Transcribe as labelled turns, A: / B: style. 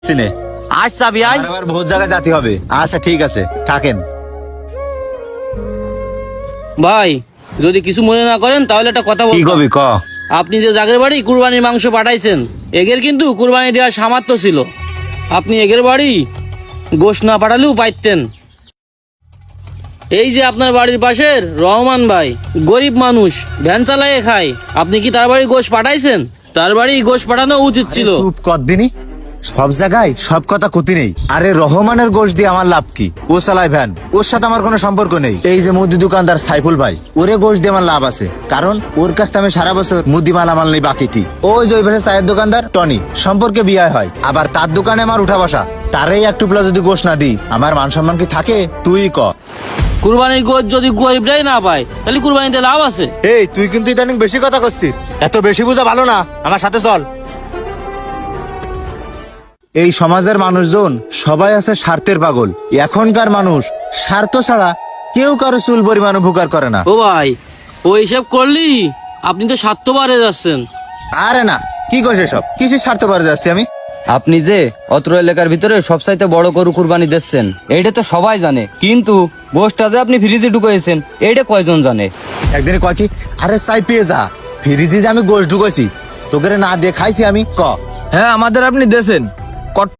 A: সিনে
B: আচ্ছা বিয়াই,
A: আবার বহুত জায়গায় যেতে হবে। আচ্ছা ঠিক আছে, থাকেন।
B: ভাই যদি কিছু মনে না করেন তাহলে একটা কথা
A: কি
B: বলবো।
A: কবি ক।
B: আপনি যে জাগের বাড়ি কুরবানির মাংস পাঠাইছেন, এগের কিন্তু কুরবানি দেওয়ার সামর্থ্য ছিল। আপনি এগের বাড়ি গোশত না পাঠালেও পাইতেন। এই যে আপনার বাড়ির পাশের রহমান ভাই গরিব মানুষ, ভ্যান চালাইয়ে খায়, আপনি কি তার বাড়ি গোশত পাঠাইছেন? তার বাড়ি গোশত পাঠানো উচিত ছিল।
A: চুপ কর দিনি, সব জায়গায় সব কথা ক্ষতি নেই। আরে রহমানের গোশ দিয়ে আমার লাভ কি? ও চালায় ভ্যান, ওর সাথে আমার কোনো সম্পর্ক নেই। এই যে মুদি দোকানদার সাইফুল ভাই, ওরে গোশ দিয়ে আমার লাভ আছে, কারণ ওর কাছ থেকে আমি সারা বছর মুদি মালামাল নেই বাকিটি। ওই যে ওই পাশে চায়ের দোকানদার টনি, সম্পর্কে বিয়ে হয়, আবার তার দোকানে আমার উঠা বসা। তারই এক টুকলা যদি গোশ না দিই, আমার মান সম্মান কি থাকে? তুই ক।
B: কুরবানির গোশত যদি গরিবরাই না পায় তাহলে কুরবানিতে লাভ আছে?
A: এই তুই কিন্তু ইদানিং বেশি কথা করছিস, এত বেশি বোঝা ভালো না, আমার সাথে চল। এই সমাজের মানুষজন সবাই আছে স্বার্থের পাগল। এখনকার মানুষ স্বার্থ ছাড়া কেউ কারো চুল পরিমাণ উপকার করে না।
B: ও ভাই, ও হিসাব করলি আপনি তো স্বার্থবারে যাচ্ছেন।
A: আরে না, কি করছে সব, কিছু স্বার্থ পারে যাচ্ছি আমি?
C: আপনি যে অত্র এলাকার ভিতরে সবচাইতে বড় গরু কুরবানি দিচ্ছেন এইটা তো সবাই জানে, কিন্তু গোশতটা যে আপনি ফ্রিজে ঢুকাইছেন এইটা কয়জন জানে?
A: একদিনে কয় কি, আরে চাই পেয়ে যা, ফ্রিজে যে আমি গোশ ঢুকাইছি তোকে না দিয়ে খাইছি আমি, ক।
D: হ্যাঁ আমাদের আপনি দেছেন,